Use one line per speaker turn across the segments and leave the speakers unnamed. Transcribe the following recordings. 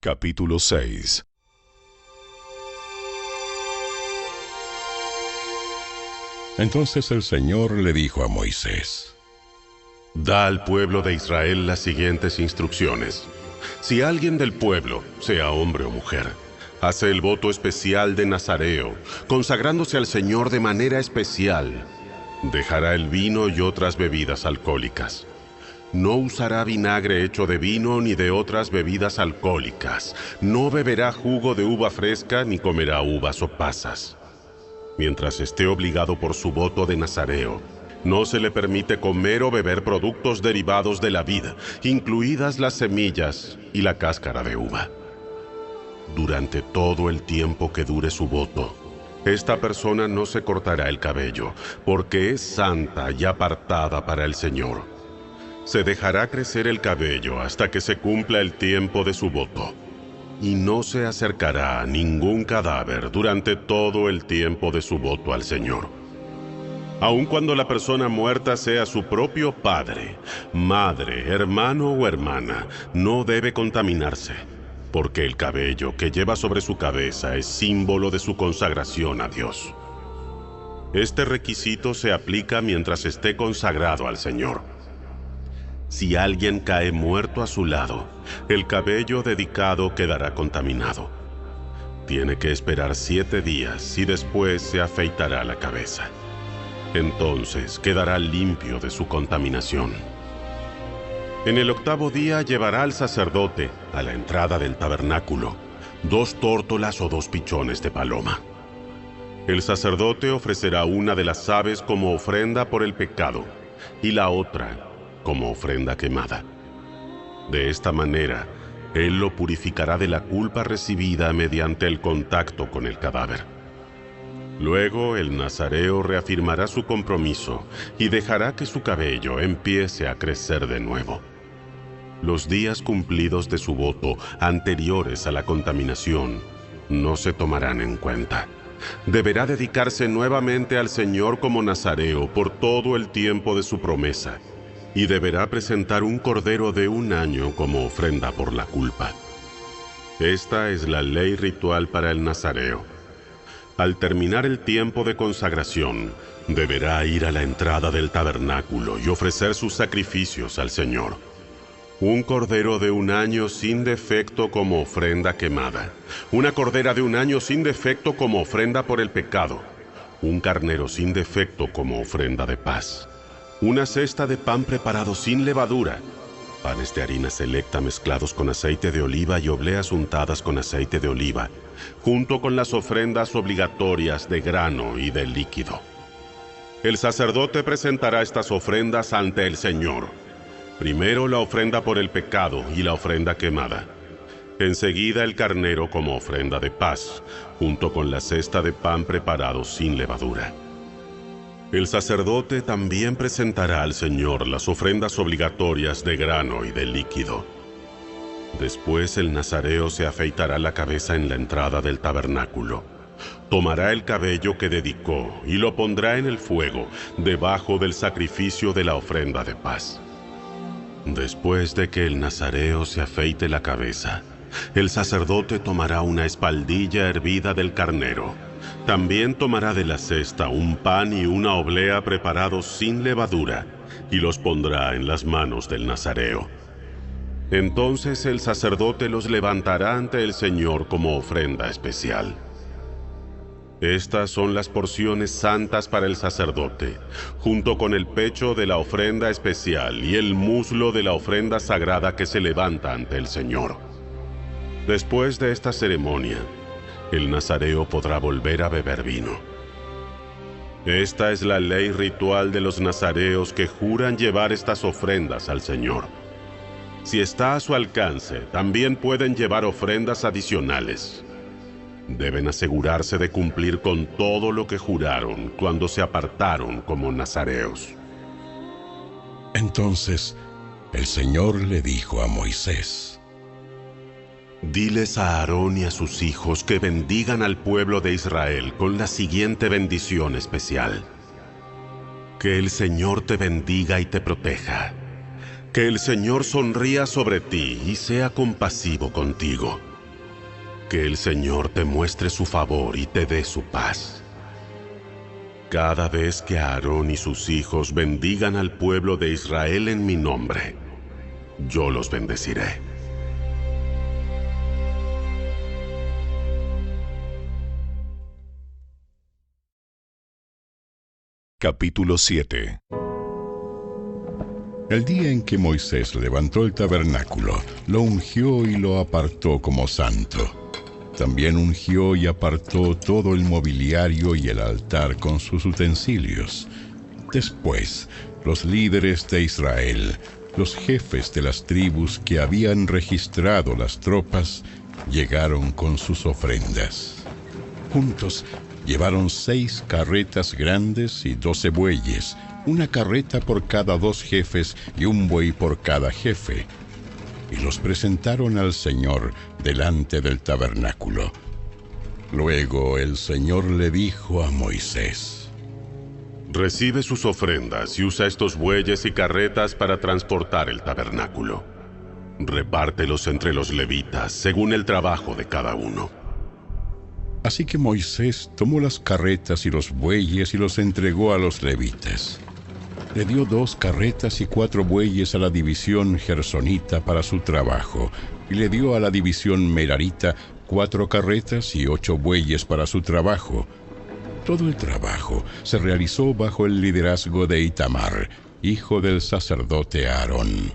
Capítulo 6. Entonces el Señor le dijo a Moisés:
Da al pueblo de Israel las siguientes instrucciones. Si alguien del pueblo, sea hombre o mujer, hace el voto especial de Nazareo, consagrándose al Señor de manera especial, dejará el vino y otras bebidas alcohólicas. No usará vinagre hecho de vino ni de otras bebidas alcohólicas. No beberá jugo de uva fresca ni comerá uvas o pasas. Mientras esté obligado por su voto de Nazareo, no se le permite comer o beber productos derivados de la vid, incluidas las semillas y la cáscara de uva. Durante todo el tiempo que dure su voto, esta persona no se cortará el cabello, porque es santa y apartada para el Señor. Se dejará crecer el cabello hasta que se cumpla el tiempo de su voto, y no se acercará a ningún cadáver durante todo el tiempo de su voto al Señor. Aun cuando la persona muerta sea su propio padre, madre, hermano o hermana, no debe contaminarse, porque el cabello que lleva sobre su cabeza es símbolo de su consagración a Dios. Este requisito se aplica mientras esté consagrado al Señor. Si alguien cae muerto a su lado, el cabello dedicado quedará contaminado. Tiene que esperar 7 días y después se afeitará la cabeza. Entonces quedará limpio de su contaminación. En el 8º día llevará al sacerdote, a la entrada del tabernáculo, 2 tórtolas o 2 pichones de paloma. El sacerdote ofrecerá una de las aves como ofrenda por el pecado y la otra como ofrenda quemada. De esta manera, él lo purificará de la culpa recibida mediante el contacto con el cadáver. Luego el nazareo reafirmará su compromiso y dejará que su cabello empiece a crecer de nuevo. Los días cumplidos de su voto anteriores a la contaminación no se tomarán en cuenta. Deberá dedicarse nuevamente al Señor como nazareo por todo el tiempo de su promesa, y deberá presentar un cordero de 1 año como ofrenda por la culpa. Esta es la ley ritual para el nazareo. Al terminar el tiempo de consagración, deberá ir a la entrada del tabernáculo y ofrecer sus sacrificios al Señor. Un cordero de 1 año sin defecto como ofrenda quemada, una cordera de 1 año sin defecto como ofrenda por el pecado, un carnero sin defecto como ofrenda de paz, una cesta de pan preparado sin levadura, panes de harina selecta mezclados con aceite de oliva y obleas untadas con aceite de oliva, junto con las ofrendas obligatorias de grano y de líquido. El sacerdote presentará estas ofrendas ante el Señor. Primero la ofrenda por el pecado y la ofrenda quemada. Enseguida el carnero como ofrenda de paz, junto con la cesta de pan preparado sin levadura. El sacerdote también presentará al Señor las ofrendas obligatorias de grano y de líquido. Después el nazareo se afeitará la cabeza en la entrada del tabernáculo. Tomará el cabello que dedicó y lo pondrá en el fuego, debajo del sacrificio de la ofrenda de paz. Después de que el nazareo se afeite la cabeza, el sacerdote tomará una espaldilla hervida del carnero. También tomará de la cesta un pan y una oblea preparados sin levadura, y los pondrá en las manos del nazareo. Entonces el sacerdote los levantará ante el Señor como ofrenda especial. Estas son las porciones santas para el sacerdote, junto con el pecho de la ofrenda especial y el muslo de la ofrenda sagrada que se levanta ante el Señor. Después de esta ceremonia, el nazareo podrá volver a beber vino. Esta es la ley ritual de los nazareos que juran llevar estas ofrendas al Señor. Si está a su alcance, también pueden llevar ofrendas adicionales. Deben asegurarse de cumplir con todo lo que juraron cuando se apartaron como nazareos.
Entonces el Señor le dijo a Moisés:
Diles a Aarón y a sus hijos que bendigan al pueblo de Israel con la siguiente bendición especial. Que el Señor te bendiga y te proteja. Que el Señor sonría sobre ti y sea compasivo contigo. Que el Señor te muestre su favor y te dé su paz. Cada vez que Aarón y sus hijos bendigan al pueblo de Israel en mi nombre, yo los bendeciré.
Capítulo 7. El día en que Moisés levantó el tabernáculo, lo ungió y lo apartó como santo. También ungió y apartó todo el mobiliario y el altar con sus utensilios. Después, los líderes de Israel, los jefes de las tribus que habían registrado las tropas, llegaron con sus ofrendas. Juntos llevaron 6 carretas grandes y 12 bueyes, una carreta por cada 2 jefes y un buey por cada jefe, y los presentaron al Señor delante del tabernáculo. Luego el Señor le dijo a Moisés:
Recibe sus ofrendas y usa estos bueyes y carretas para transportar el tabernáculo. Repártelos entre los levitas, según el trabajo de cada uno.
Así que Moisés tomó las carretas y los bueyes y los entregó a los levitas. Le dio 2 carretas y 4 bueyes a la división gersonita para su trabajo, y le dio a la división merarita 4 carretas y 8 bueyes para su trabajo. Todo el trabajo se realizó bajo el liderazgo de Itamar, hijo del sacerdote Aarón.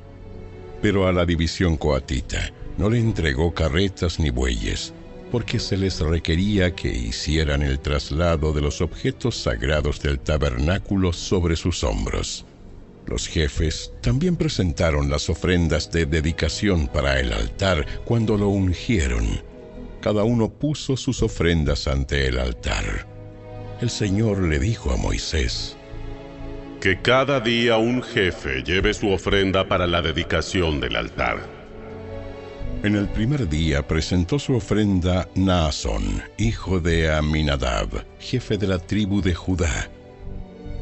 Pero a la división coatita no le entregó carretas ni bueyes, porque se les requería que hicieran el traslado de los objetos sagrados del tabernáculo sobre sus hombros. Los jefes también presentaron las ofrendas de dedicación para el altar cuando lo ungieron. Cada uno puso sus ofrendas ante el altar. El Señor le dijo a Moisés:
Que cada día un jefe lleve su ofrenda para la dedicación del altar.
En el primer día presentó su ofrenda Naasón, hijo de Aminadab, jefe de la tribu de Judá.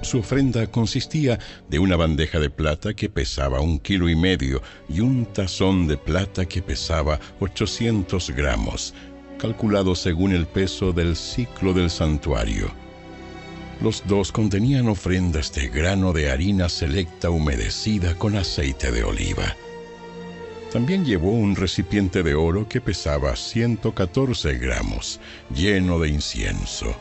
Su ofrenda consistía de una bandeja de plata que pesaba 1,5 kilos y un tazón de plata que pesaba 800 gramos, calculado según el peso del siclo del santuario. Los 2 contenían ofrendas de grano de harina selecta humedecida con aceite de oliva. También llevó un recipiente de oro que pesaba 114 gramos, lleno de incienso.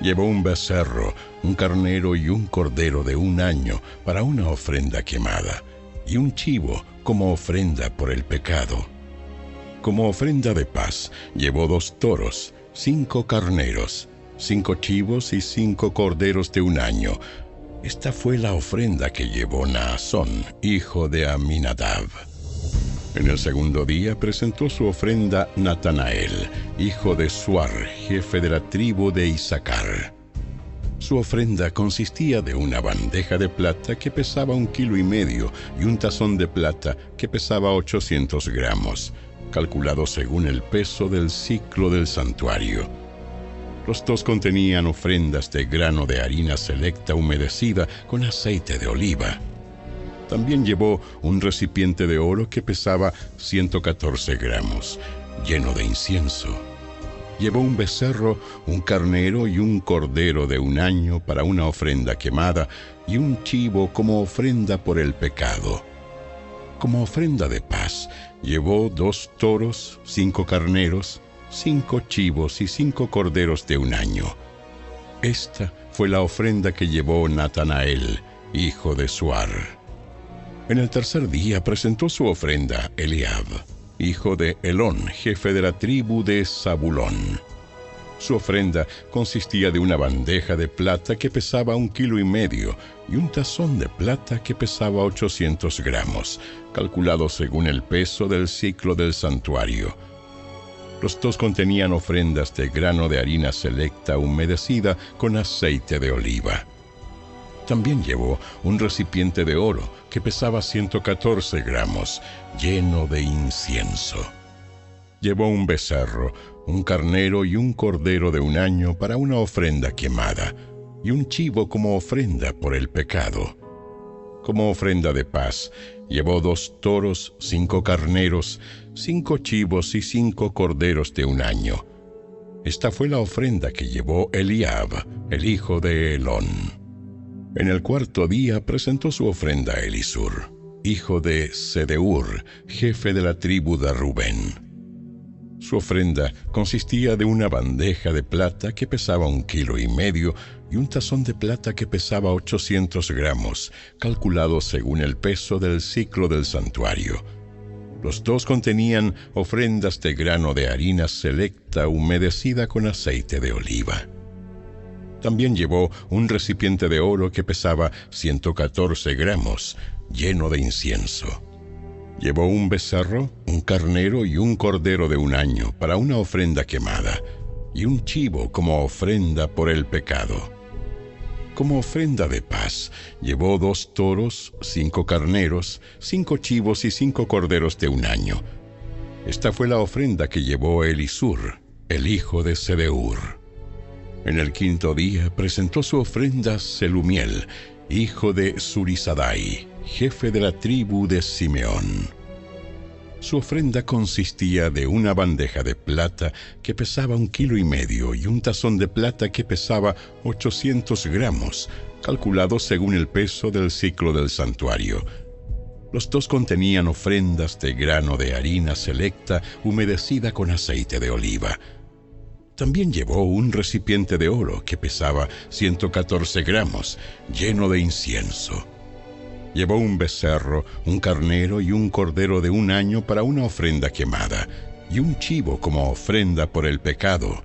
Llevó un becerro, un carnero y un cordero de 1 año para una ofrenda quemada, y un chivo como ofrenda por el pecado. Como ofrenda de paz, llevó 2 toros, 5 carneros, 5 chivos y 5 corderos de 1 año. Esta fue la ofrenda que llevó Naasón, hijo de Aminadab. En el segundo día presentó su ofrenda Natanael, hijo de Suar, jefe de la tribu de Isaacar. Su ofrenda consistía de una bandeja de plata que pesaba 1,5 kilos y un tazón de plata que pesaba 800 gramos, calculado según el peso del siclo del santuario. Los 2 contenían ofrendas de grano de harina selecta humedecida con aceite de oliva. También llevó un recipiente de oro que pesaba 114 gramos, lleno de incienso. Llevó un becerro, un carnero y un cordero de 1 año para una ofrenda quemada y un chivo como ofrenda por el pecado. Como ofrenda de paz, llevó 2 toros, 5 carneros, 5 chivos y 5 corderos de 1 año. Esta fue la ofrenda que llevó Natanael, hijo de Suar. En el tercer día presentó su ofrenda Eliab, hijo de Elón, jefe de la tribu de Zabulón. Su ofrenda consistía de una bandeja de plata que pesaba 1,5 kilos y un tazón de plata que pesaba 800 gramos, calculado según el peso del siclo del santuario. Los 2 contenían ofrendas de grano de harina selecta humedecida con aceite de oliva. También llevó un recipiente de oro que pesaba 114 gramos, lleno de incienso. Llevó un becerro, un carnero y un cordero de 1 año para una ofrenda quemada, y un chivo como ofrenda por el pecado. Como ofrenda de paz, llevó 2 toros, 5 carneros, 5 chivos y 5 corderos de un año. Esta fue la ofrenda que llevó Eliab, el hijo de Helón. En el 4º día presentó su ofrenda a Elisur, hijo de Sedeur, jefe de la tribu de Rubén. Su ofrenda consistía de una bandeja de plata que pesaba 1,5 kilos y un tazón de plata que pesaba 800 gramos, calculado según el peso del siclo del santuario. Los dos contenían ofrendas de grano de harina selecta humedecida con aceite de oliva. También llevó un recipiente de oro que pesaba 114 gramos, lleno de incienso. Llevó un becerro, un carnero y un cordero de un año para una ofrenda quemada, y un chivo como ofrenda por el pecado. Como ofrenda de paz, llevó 2 toros, 5 carneros, 5 chivos y 5 corderos de un año. Esta fue la ofrenda que llevó Elisur, el hijo de Sedeur. En el 5º día presentó su ofrenda Selumiel, hijo de Zurisadai, jefe de la tribu de Simeón. Su ofrenda consistía de una bandeja de plata que pesaba 1,5 kilos y un tazón de plata que pesaba 800 gramos, calculado según el peso del siclo del santuario. Los dos contenían ofrendas de grano de harina selecta humedecida con aceite de oliva. También llevó un recipiente de oro que pesaba 114 gramos, lleno de incienso. Llevó un becerro, un carnero y un cordero de un año para una ofrenda quemada, y un chivo como ofrenda por el pecado.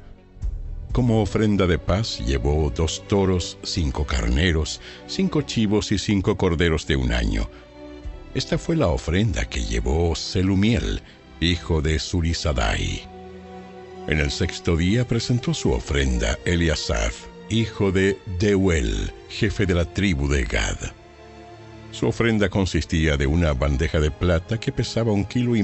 Como ofrenda de paz llevó 2 toros, 5 carneros, 5 chivos y 5 corderos de un año. Esta fue la ofrenda que llevó Selumiel, hijo de Zurisadai. En el 6º día presentó su ofrenda Eliasaf, hijo de Deuel, jefe de la tribu de Gad. Su ofrenda consistía de una bandeja de plata que pesaba 1,5 kilos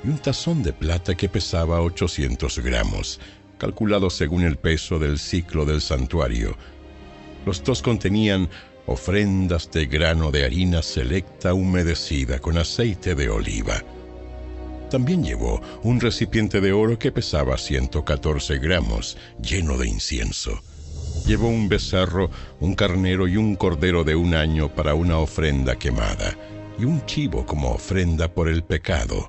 y un tazón de plata que pesaba 800 gramos, calculado según el peso del siclo del santuario. Los dos contenían ofrendas de grano de harina selecta humedecida con aceite de oliva. También llevó un recipiente de oro que pesaba 114 gramos, lleno de incienso. Llevó un becerro, un carnero y un cordero de un año para una ofrenda quemada, y un chivo como ofrenda por el pecado.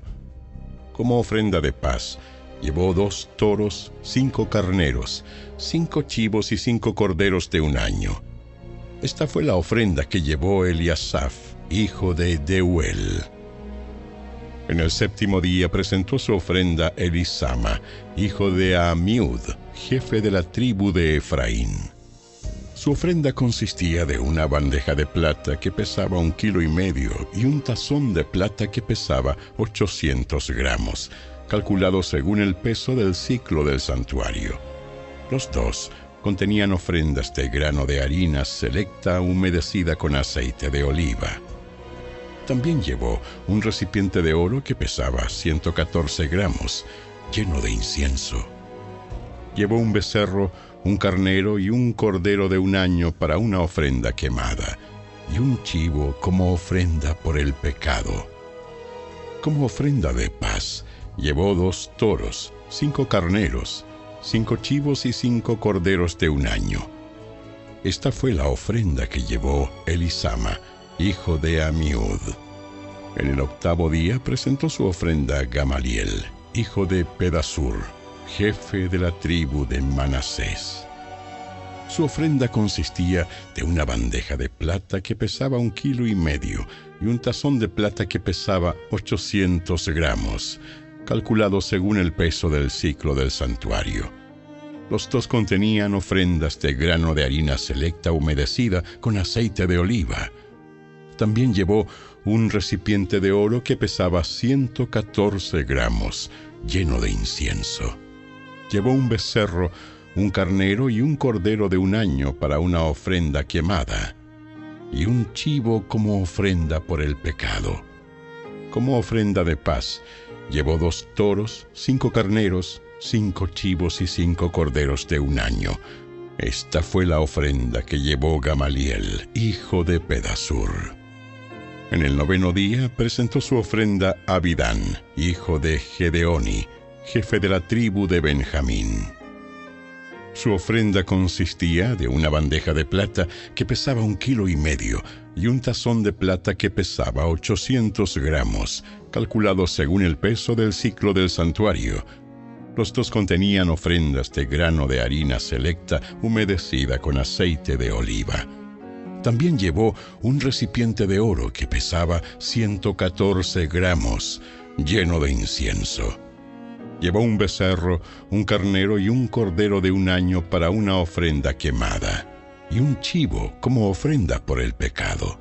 Como ofrenda de paz, llevó 2 toros, 5 carneros, 5 chivos y 5 corderos de un año. Esta fue la ofrenda que llevó Eliasaf, hijo de Deuel. En el 7º día presentó su ofrenda Elisama, hijo de Amiud, jefe de la tribu de Efraín. Su ofrenda consistía de una bandeja de plata que pesaba 1,5 kilos y un tazón de plata que pesaba 800 gramos, calculado según el peso del siclo del santuario. Los dos contenían ofrendas de grano de harina selecta humedecida con aceite de oliva. También llevó un recipiente de oro que pesaba 114 gramos, lleno de incienso. Llevó un becerro, un carnero y un cordero de un año para una ofrenda quemada, y un chivo como ofrenda por el pecado. Como ofrenda de paz, llevó 2 toros, 5 carneros, 5 chivos y 5 corderos de un año. Esta fue la ofrenda que llevó Elisama, hijo de Amiud. En el 8º día presentó su ofrenda Gamaliel, hijo de Pedasur, jefe de la tribu de Manasés. Su ofrenda consistía de una bandeja de plata que pesaba 1,5 kilos y un tazón de plata que pesaba 800 gramos, calculado según el peso del siclo del santuario. Los dos contenían ofrendas de grano de harina selecta humedecida con aceite de oliva. También llevó un recipiente de oro que pesaba 114 gramos, lleno de incienso. Llevó un becerro, un carnero y un cordero de un año para una ofrenda quemada, y un chivo como ofrenda por el pecado. Como ofrenda de paz, llevó 2 toros, 5 carneros, 5 chivos y 5 corderos de un año. Esta fue la ofrenda que llevó Gamaliel, hijo de Pedasur. En el 9º día presentó su ofrenda Abidán, hijo de Gedeoni, jefe de la tribu de Benjamín. Su ofrenda consistía de una bandeja de plata que pesaba 1,5 kilos y un tazón de plata que pesaba 800 gramos, calculado según el peso del ciclo del santuario. Los dos contenían ofrendas de grano de harina selecta humedecida con aceite de oliva. También llevó un recipiente de oro que pesaba 114 gramos, lleno de incienso. Llevó un becerro, un carnero y un cordero de 1 año para una ofrenda quemada, y un chivo como ofrenda por el pecado.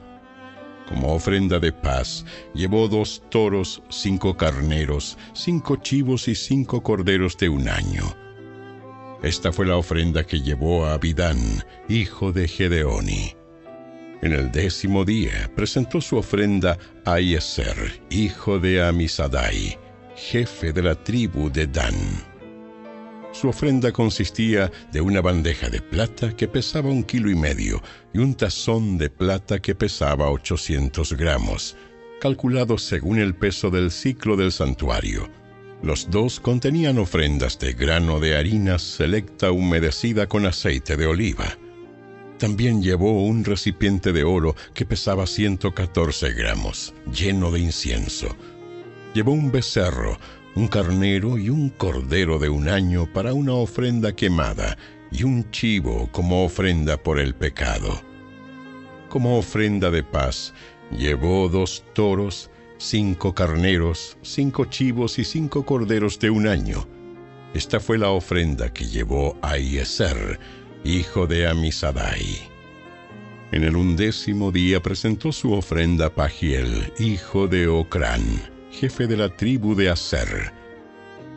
Como ofrenda de paz, llevó 2 toros, 5 carneros, 5 chivos y 5 corderos de 1 año. Esta fue la ofrenda que llevó a Abidán, hijo de Gedeoni. En el 10º día presentó su ofrenda a Ahiezer, hijo de Amisadai, jefe de la tribu de Dan. Su ofrenda consistía de una bandeja de plata que pesaba 1,5 kilos y un tazón de plata que pesaba 800 gramos, calculado según el peso del ciclo del santuario. Los dos contenían ofrendas de grano de harina selecta humedecida con aceite de oliva. También llevó un recipiente de oro que pesaba 114 gramos, lleno de incienso. Llevó un becerro, un carnero y un cordero de 1 año para una ofrenda quemada, y un chivo como ofrenda por el pecado. Como ofrenda de paz, llevó 2 toros, 5 carneros, 5 chivos y 5 corderos de 1 año. Esta fue la ofrenda que llevó a Ahiezer, hijo de Amisadai. En el 11º día presentó su ofrenda Pagiel, hijo de Ocrán, jefe de la tribu de Aser.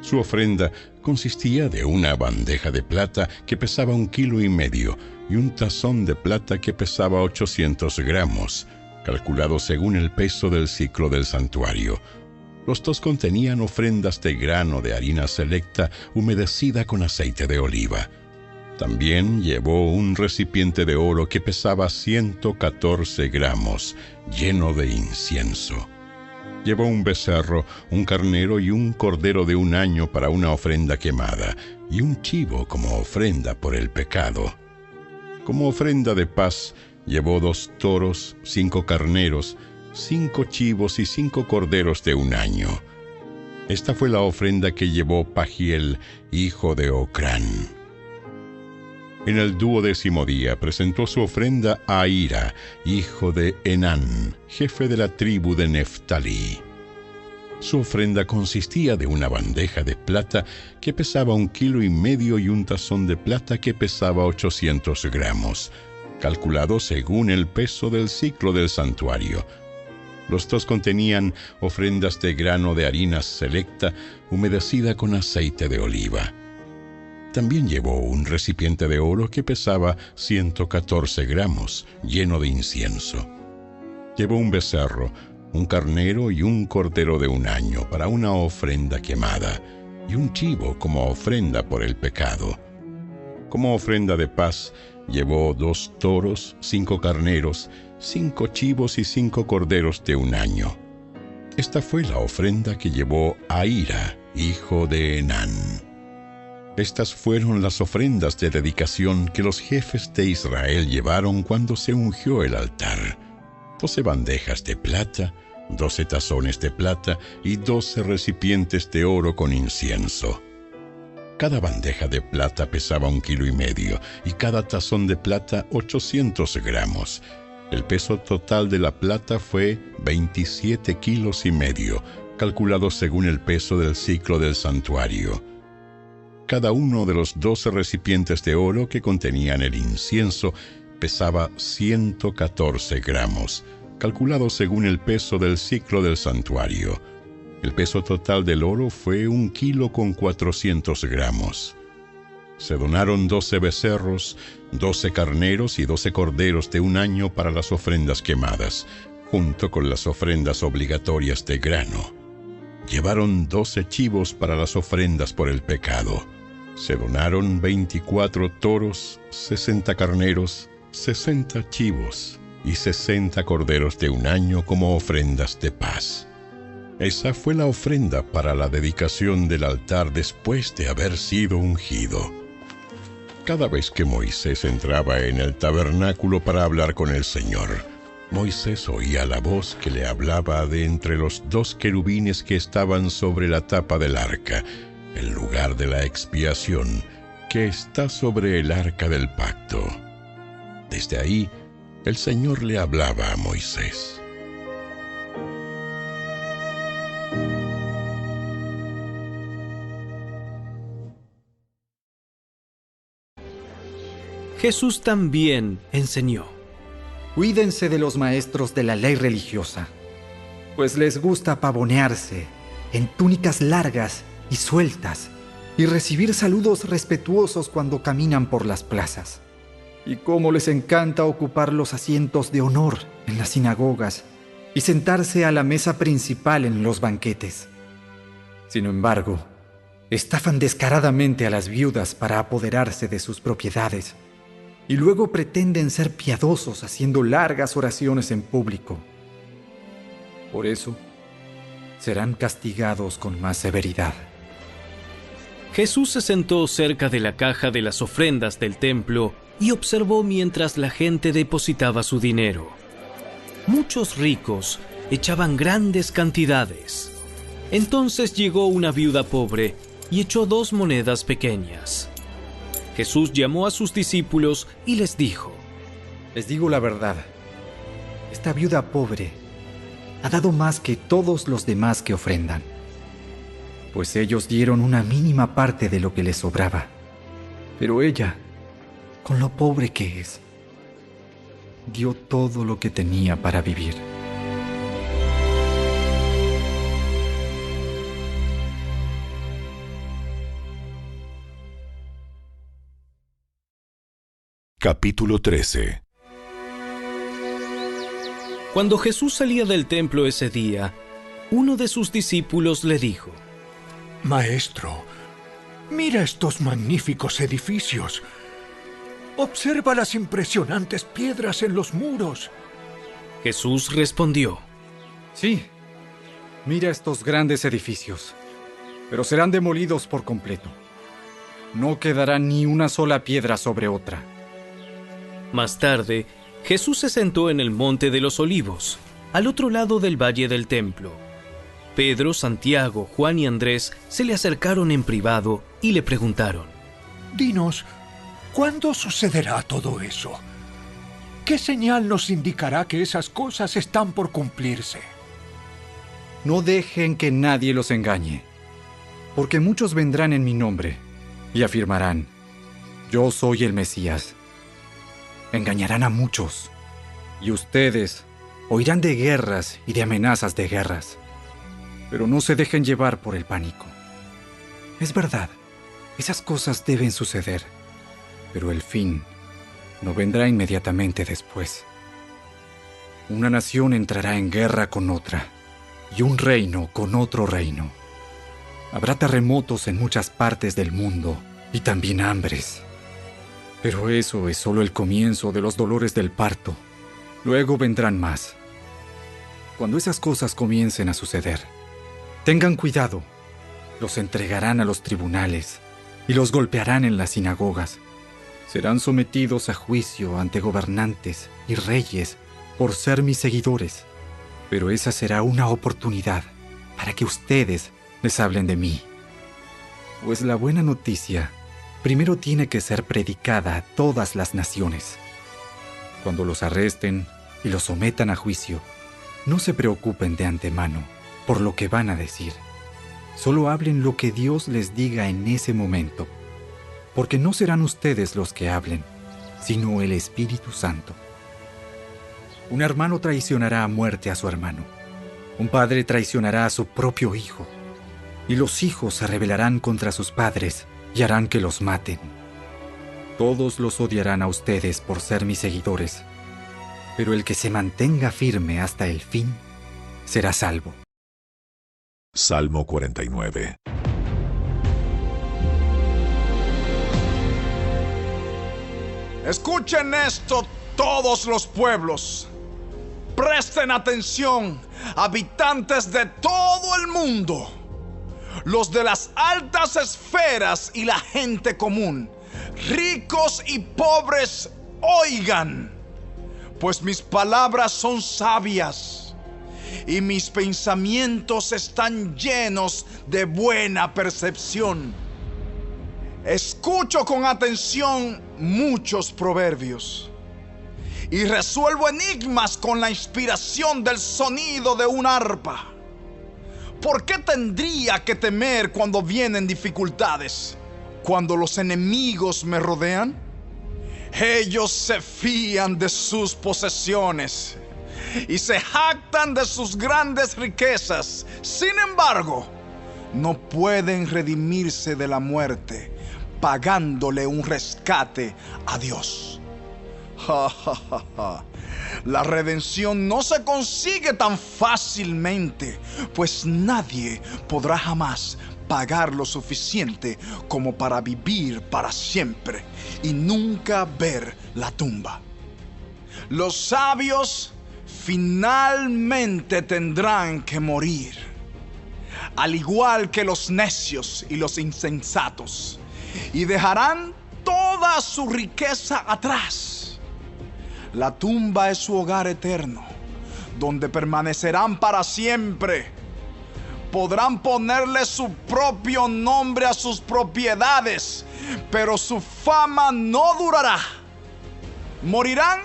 Su ofrenda consistía de una bandeja de plata que pesaba 1,5 kilos y un tazón de plata que pesaba 800 gramos, calculado según el peso del ciclo del santuario. Los dos contenían ofrendas de grano de harina selecta humedecida con aceite de oliva. También llevó un recipiente de oro que pesaba 114 gramos, lleno de incienso. Llevó un becerro, un carnero y un cordero de 1 año para una ofrenda quemada, y un chivo como ofrenda por el pecado. Como ofrenda de paz, llevó 2 toros, 5 carneros, 5 chivos y 5 corderos de 1 año. Esta fue la ofrenda que llevó Pagiel, hijo de Ocrán. En el 12º día presentó su ofrenda a Ahira, hijo de Enán, jefe de la tribu de Neftalí. Su ofrenda consistía de una bandeja de plata que pesaba 1,5 kilos y un tazón de plata que pesaba 800 gramos, calculado según el peso del ciclo del santuario. Los dos contenían ofrendas de grano de harina selecta humedecida con aceite de oliva. También llevó un recipiente de oro que pesaba 114 gramos, lleno de incienso. Llevó un becerro, un carnero y un cordero de 1 año para una ofrenda quemada, y un chivo como ofrenda por el pecado. Como ofrenda de paz, llevó 2 toros, 5 carneros, 5 chivos y 5 corderos de 1 año. Esta fue la ofrenda que llevó Ahira, hijo de Enán. Estas fueron las ofrendas de dedicación que los jefes de Israel llevaron cuando se ungió el altar: 12 bandejas de plata, 12 tazones de plata y 12 recipientes de oro con incienso. Cada bandeja de plata pesaba 1,5 kilos y cada tazón de plata 800 gramos. El peso total de la plata fue 27,5 kilos, calculado según el peso del ciclo del santuario. Cada uno de los 12 recipientes de oro que contenían el incienso pesaba 114 gramos, calculado según el peso del ciclo del santuario. El peso total del oro fue 1,4 gramos. Se donaron 12 becerros, 12 carneros y 12 corderos de 1 año para las ofrendas quemadas, junto con las ofrendas obligatorias de grano. Llevaron 12 chivos para las ofrendas por el pecado. Se donaron 24 toros, 60 carneros, 60 chivos, y 60 corderos de un año como ofrendas de paz. Esa fue la ofrenda para la dedicación del altar después de haber sido ungido. Cada vez que Moisés entraba en el tabernáculo para hablar con el Señor, Moisés oía la voz que le hablaba de entre los 2 querubines que estaban sobre la tapa del arca, el lugar de la expiación, que está sobre el arca del pacto. Desde ahí, el Señor le hablaba a Moisés.
Jesús también enseñó:
Cuídense de los maestros de la ley religiosa, pues les gusta pavonearse en túnicas largas y sueltas y recibir saludos respetuosos cuando caminan por las plazas. Y cómo les encanta ocupar los asientos de honor en las sinagogas y sentarse a la mesa principal en los banquetes. Sin embargo, estafan descaradamente a las viudas para apoderarse de sus propiedades y luego pretenden ser piadosos haciendo largas oraciones en público. Por eso, serán castigados con más severidad.
Jesús se sentó cerca de la caja de las ofrendas del templo y observó mientras la gente depositaba su dinero. Muchos ricos echaban grandes cantidades. Entonces llegó una viuda pobre y echó 2 monedas pequeñas. Jesús llamó a sus discípulos y les dijo:
Les digo la verdad, esta viuda pobre ha dado más que todos los demás que ofrendan, pues ellos dieron una mínima parte de lo que les sobraba. Pero ella, con lo pobre que es, dio todo lo que tenía para vivir.
Capítulo 13.
Cuando Jesús salía del templo ese día, uno de sus discípulos le dijo:
Maestro, mira estos magníficos edificios. Observa las impresionantes piedras en los muros.
Jesús respondió:
Sí, mira estos grandes edificios, pero serán demolidos por completo. No quedará ni una sola piedra sobre otra.
Más tarde, Jesús se sentó en el Monte de los Olivos, al otro lado del valle del templo. Pedro, Santiago, Juan y Andrés se le acercaron en privado y le preguntaron:
Dinos, ¿cuándo sucederá todo eso? ¿Qué señal nos indicará que esas cosas están por cumplirse?
No dejen que nadie los engañe, porque muchos vendrán en mi nombre y afirmarán: Yo soy el Mesías. Engañarán a muchos, y ustedes oirán de guerras y de amenazas de guerras. Pero no se dejen llevar por el pánico. Es verdad, esas cosas deben suceder, pero el fin no vendrá inmediatamente después. Una nación entrará en guerra con otra, y un reino con otro reino. Habrá terremotos en muchas partes del mundo, y también hambres. Pero eso es solo el comienzo de los dolores del parto. Luego vendrán más. Cuando esas cosas comiencen a suceder, tengan cuidado. Los entregarán a los tribunales y los golpearán en las sinagogas. Serán sometidos a juicio ante gobernantes y reyes por ser mis seguidores. Pero esa será una oportunidad para que ustedes les hablen de mí. Pues la buena noticia primero tiene que ser predicada a todas las naciones. Cuando los arresten y los sometan a juicio, no se preocupen de antemano por lo que van a decir. Solo hablen lo que Dios les diga en ese momento, porque no serán ustedes los que hablen, sino el Espíritu Santo. Un hermano traicionará a muerte a su hermano. Un padre traicionará a su propio hijo. Y los hijos se rebelarán contra sus padres y harán que los maten. Todos los odiarán a ustedes por ser mis seguidores, pero el que se mantenga firme hasta el fin será salvo.
Salmo 49.
Escuchen esto todos los pueblos. Presten atención, habitantes de todo el mundo, los de las altas esferas y la gente común, ricos y pobres, oigan, pues mis palabras son sabias y mis pensamientos están llenos de buena percepción. Escucho con atención muchos proverbios y resuelvo enigmas con la inspiración del sonido de un arpa. ¿Por qué tendría que temer cuando vienen dificultades? Cuando los enemigos me rodean, ellos se fían de sus posesiones y se jactan de sus grandes riquezas. Sin embargo, no pueden redimirse de la muerte, pagándole un rescate a Dios. La redención no se consigue tan fácilmente, pues nadie podrá jamás pagar lo suficiente como para vivir para siempre y nunca ver la tumba. Los sabios finalmente tendrán que morir, al igual que los necios y los insensatos, y dejarán toda su riqueza atrás. La tumba es su hogar eterno, donde permanecerán para siempre. Podrán ponerle su propio nombre a sus propiedades, pero su fama no durará. Morirán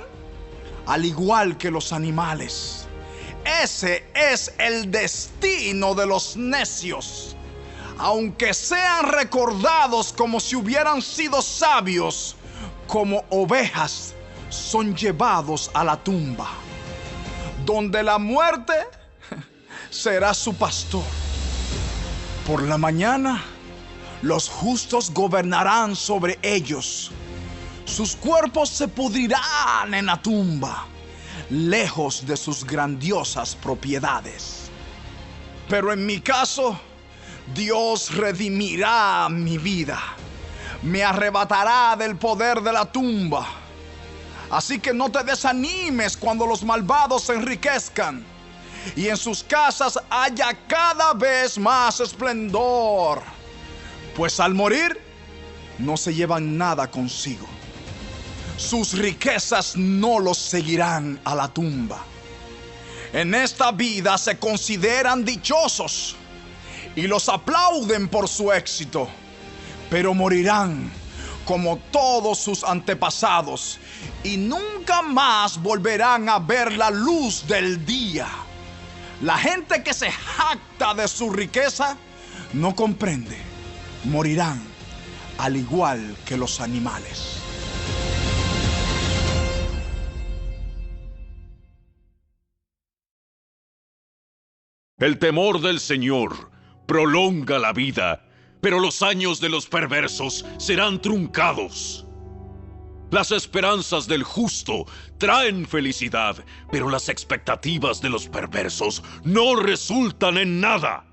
al igual que los animales. Ese es el destino de los necios. Aunque sean recordados como si hubieran sido sabios, como ovejas son llevados a la tumba, donde la muerte será su pastor. Por la mañana, los justos gobernarán sobre ellos. Sus cuerpos se pudrirán en la tumba, lejos de sus grandiosas propiedades. Pero en mi caso, Dios redimirá mi vida. Me arrebatará del poder de la tumba. Así que no te desanimes cuando los malvados se enriquezcan y en sus casas haya cada vez más esplendor, pues al morir no se llevan nada consigo. Sus riquezas no los seguirán a la tumba. En esta vida se consideran dichosos y los aplauden por su éxito, pero morirán como todos sus antepasados y nunca más volverán a ver la luz del día. La gente que se jacta de su riqueza no comprende. Morirán al igual que los animales.
El temor del Señor prolonga la vida, pero los años de los perversos serán truncados. Las esperanzas del justo traen felicidad, pero las expectativas de los perversos no resultan en nada.